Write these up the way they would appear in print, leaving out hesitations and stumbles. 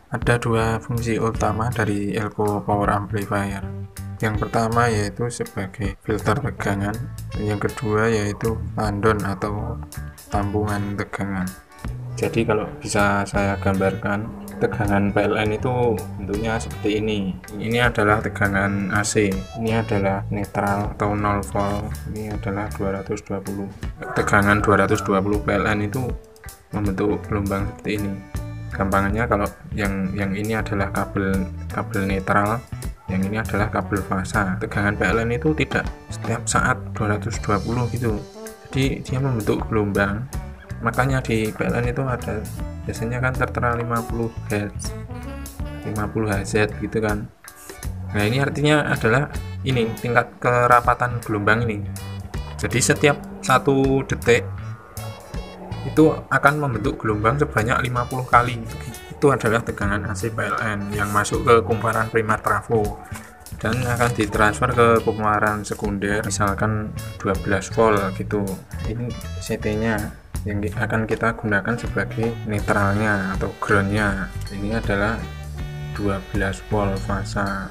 Ada dua fungsi utama dari elko power amplifier. Yang pertama yaitu sebagai filter tegangan, yang kedua yaitu tandon atau tampungan tegangan. Jadi kalau bisa saya gambarkan, tegangan PLN itu bentuknya seperti ini. Ini adalah tegangan AC, ini adalah netral atau 0 volt, ini adalah 220. Tegangan 220 PLN itu membentuk gelombang seperti ini. Gampangannya kalau yang ini adalah kabel netral, yang ini adalah kabel fasa. Tegangan PLN itu tidak setiap saat 220 gitu, jadi dia membentuk gelombang. Makanya di PLN itu ada biasanya kan tertera 50 Hz 50 Hz gitu kan. Nah ini artinya adalah ini tingkat kerapatan gelombang ini. Jadi setiap 1 detik itu akan membentuk gelombang sebanyak 50 kali. Itu adalah tegangan AC PLN yang masuk ke kumparan primer trafo dan akan ditransfer ke kumparan sekunder, misalkan 12 volt gitu. Ini CT nya yang akan kita gunakan sebagai netralnya atau groundnya. Ini adalah 12 volt fasa,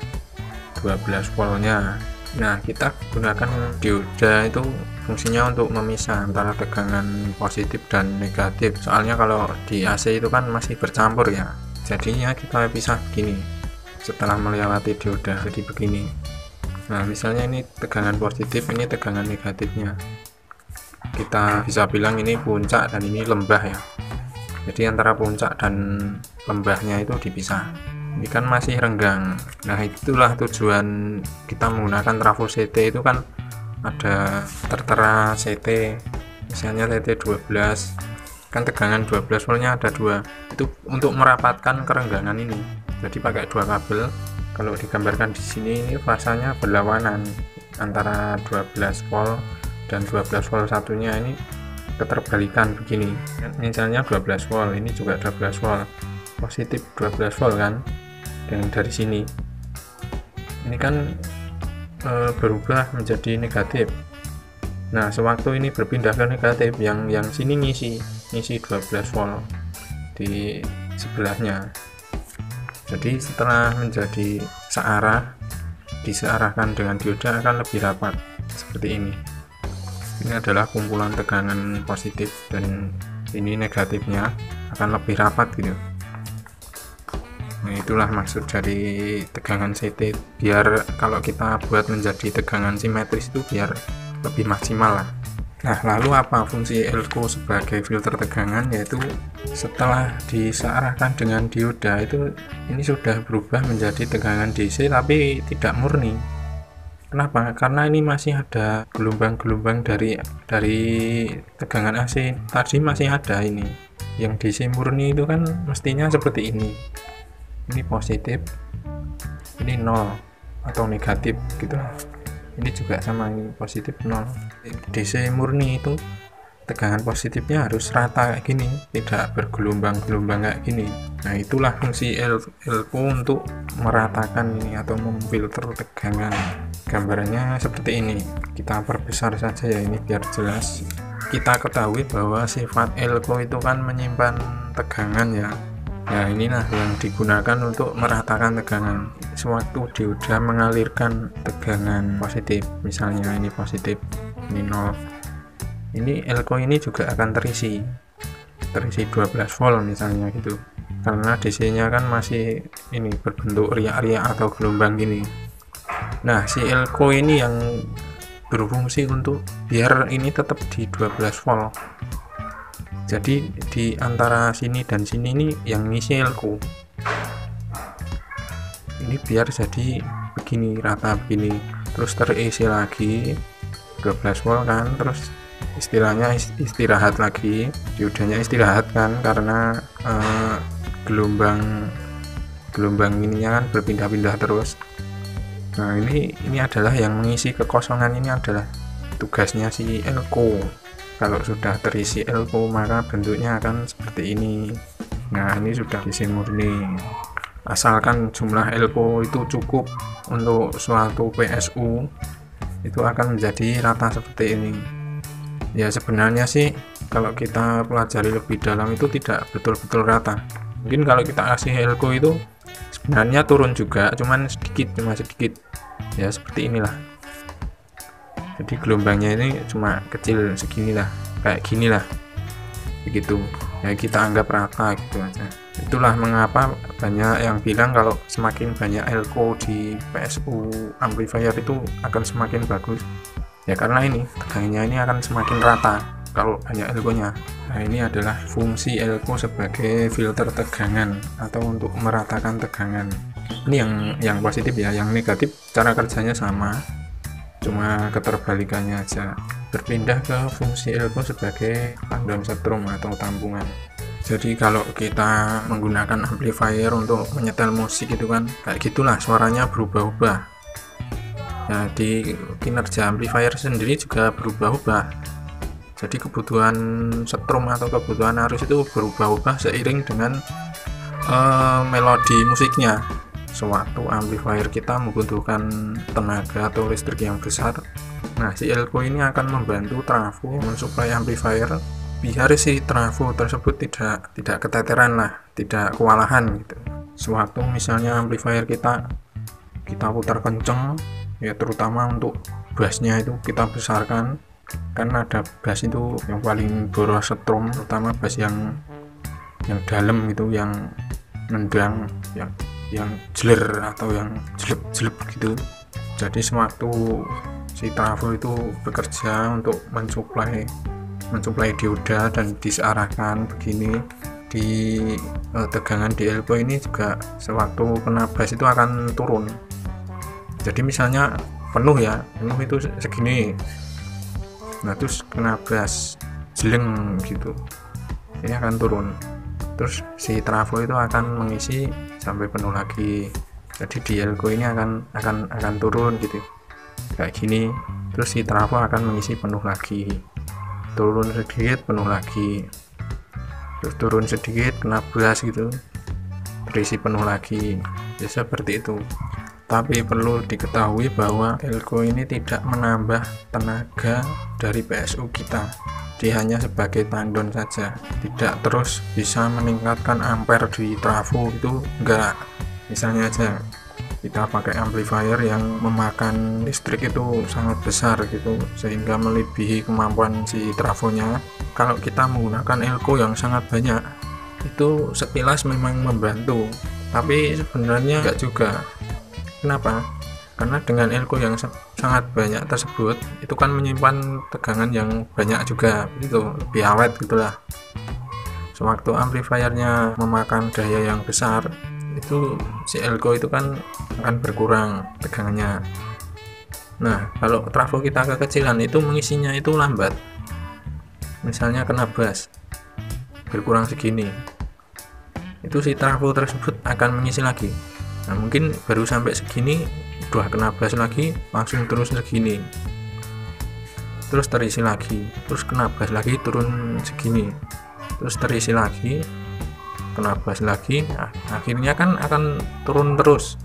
12 voltnya. Nah kita gunakan dioda itu fungsinya untuk memisah antara tegangan positif dan negatif. Soalnya kalau di AC itu kan masih bercampur ya, jadinya kita pisah begini setelah melewati dioda, jadi begini. Nah misalnya ini tegangan positif, ini tegangan negatifnya. Kita bisa bilang ini puncak dan ini lembah ya. Jadi antara puncak dan lembahnya itu dipisah. Ini kan masih renggang. Nah itulah tujuan kita menggunakan trafo CT itu kan ada tertera CT, misalnya CT 12 kan tegangan 12 voltnya ada 2, itu untuk merapatkan kerenggangan ini. Jadi pakai 2 kabel. Kalau digambarkan di sini ini fasanya berlawanan antara 12 volt dan 12 volt satunya ini keterbalikan begini. Misalnya 12 volt, ini juga 12 volt, positif 12 volt kan. Dan dari sini ini kan berubah menjadi negatif. Nah sewaktu ini berpindah ke negatif, yang sini ngisi 12 volt di sebelahnya. Jadi setelah menjadi searah, disearahkan dengan dioda akan lebih rapat seperti ini. Ini adalah kumpulan tegangan positif dan ini negatifnya akan lebih rapat gitu. Nah itulah maksud dari tegangan CT, biar kalau kita buat menjadi tegangan simetris itu biar lebih maksimal lah. Nah lalu apa fungsi elko sebagai filter tegangan, yaitu setelah disearahkan dengan dioda itu ini sudah berubah menjadi tegangan DC tapi tidak murni. Kenapa? Karena ini masih ada gelombang-gelombang dari tegangan AC tadi, masih ada ini. Yang DC murni itu kan mestinya seperti ini. Ini positif, ini 0 atau negatif gitu. Ini juga sama, ini positif 0. DC murni itu tegangan positifnya harus rata kayak gini, tidak bergelombang-gelombang kayak gini. Nah itulah fungsi elko untuk meratakan ini atau memfilter tegangan. Gambarannya seperti ini, kita perbesar saja ya ini biar jelas. Kita ketahui bahwa sifat elko itu kan menyimpan tegangan ya. Nah inilah yang digunakan untuk meratakan tegangan. Sewaktu dioda mengalirkan tegangan positif, misalnya ini positif, ini 0, ini elko ini juga akan terisi 12 volt misalnya gitu, karena DC nya kan masih ini berbentuk riak-riak atau gelombang gini. Nah si elko ini yang berfungsi untuk biar ini tetap di 12 volt. Jadi di antara sini dan sini ini yang ngisi elko. Ini biar jadi begini, rata begini, terus terisi lagi 12 volt kan, terus istilahnya istirahat lagi, diodanya istirahat kan, karena gelombang ininya kan berpindah-pindah terus. Nah ini adalah yang mengisi kekosongan, ini adalah tugasnya si elko. Kalau sudah terisi elko maka bentuknya akan seperti ini. Nah ini sudah DC murni. Asalkan jumlah elko itu cukup untuk suatu PSU, itu akan menjadi rata seperti ini. Ya sebenarnya sih kalau kita pelajari lebih dalam itu tidak betul-betul rata, Mungkin kalau kita kasih elko itu sebenarnya turun juga, cuman sedikit, cuma sedikit ya, seperti inilah. Jadi gelombangnya ini cuma kecil segini lah, kayak gini lah, begitu ya, kita anggap rata gitu aja. Itulah mengapa banyak yang bilang kalau semakin banyak elko di PSU amplifier itu akan semakin bagus ya, karena ini tegangannya ini akan semakin rata kalau banyak elkonya. Nah, ini adalah fungsi elko sebagai filter tegangan atau untuk meratakan tegangan. Ini yang positif ya. Yang negatif cara kerjanya sama, cuma keterbalikannya aja. Berpindah ke fungsi elko sebagai tandon setrum atau tampungan. Jadi kalau kita menggunakan amplifier untuk menyetel musik itu kan kayak gitulah, suaranya berubah-ubah. Nah, di kinerja amplifier sendiri juga berubah-ubah. Jadi kebutuhan setrum atau kebutuhan arus itu berubah-ubah seiring dengan melodi musiknya. Sewaktu amplifier kita membutuhkan tenaga atau listrik yang besar, nah si elko ini akan membantu trafo mensuplai amplifier biar si trafo tersebut tidak keteteran lah, tidak kewalahan gitu. Sewaktu misalnya amplifier kita putar kenceng ya, terutama untuk bassnya itu kita besarkan, kan ada bass itu yang paling boros setrum, terutama bass yang dalam gitu, yang nendang, yang jeler atau yang jelek gitu. Jadi sewaktu si trafo itu bekerja untuk mensuplai dioda dan disearahkan begini di tegangan di elko ini juga sewaktu kena bass itu akan turun. Jadi misalnya penuh itu segini, nah terus kena bass jeleng gitu, ini akan turun. Terus si trafo itu akan mengisi sampai penuh lagi. Jadi di elko ini akan turun gitu, kayak gini. Terus si trafo akan mengisi penuh lagi, turun sedikit penuh lagi, terus turun sedikit kena bass gitu, terisi penuh lagi ya, seperti itu. Tapi perlu diketahui bahwa elko ini tidak menambah tenaga dari PSU kita, dia hanya sebagai tandon saja, tidak terus bisa meningkatkan ampere di trafo itu enggak. Misalnya aja kita pakai amplifier yang memakan listrik itu sangat besar gitu, sehingga melebihi kemampuan si trafonya. Kalau kita menggunakan elko yang sangat banyak, itu sekilas memang membantu, tapi sebenarnya enggak juga. Kenapa? Karena dengan elko yang sangat banyak tersebut itu kan menyimpan tegangan yang banyak juga, itu lebih awet gitulah. Sewaktu amplifiernya memakan daya yang besar, itu si elko itu kan akan berkurang tegangannya. Nah, kalau trafo kita kekecilan, itu mengisinya itu lambat. Misalnya kena bass berkurang segini, itu si trafo tersebut akan mengisi lagi. Nah, mungkin baru sampai segini udah kena bass lagi, langsung terus segini, terus terisi lagi, terus kena bass lagi, turun segini, terus terisi lagi, kena bass lagi. Nah, akhirnya kan akan turun terus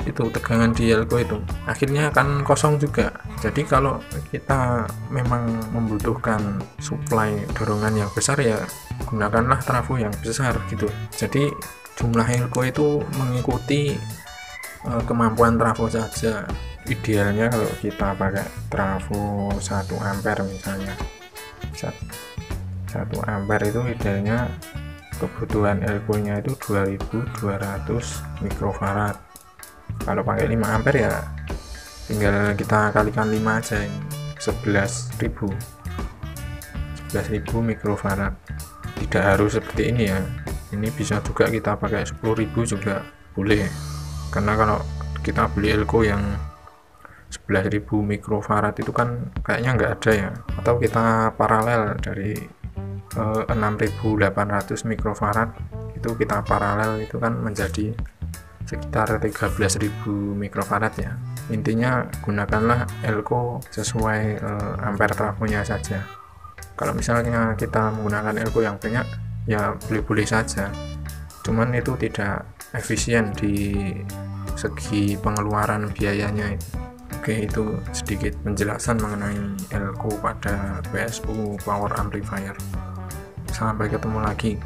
itu tegangan di elko itu, akhirnya akan kosong juga. Jadi kalau kita memang membutuhkan suplai dorongan yang besar, ya gunakanlah trafo yang besar gitu. Jadi jumlah elko itu mengikuti kemampuan trafo saja. Idealnya kalau kita pakai trafo 1 ampere misalnya, 1 ampere itu idealnya kebutuhan elko nya itu 2200 mikrofarad. Kalau pakai 5 ampere ya tinggal kita kalikan 5 aja, 11.000 mikrofarad. Tidak harus seperti ini ya, ini bisa juga kita pakai 10.000 juga boleh, karena kalau kita beli elko yang 11.000 mikrofarad itu kan kayaknya nggak ada ya. Atau kita paralel dari 6.800 mikrofarad, itu kita paralel, itu kan menjadi sekitar 13.000 mikrofarad ya. Intinya gunakanlah elko sesuai ampere trafonya saja. Kalau misalnya kita menggunakan elko yang banyak, ya boleh-boleh saja, cuman itu tidak efisien di segi pengeluaran biayanya. Oke, itu sedikit penjelasan mengenai elko pada PSU power amplifier. Sampai ketemu lagi.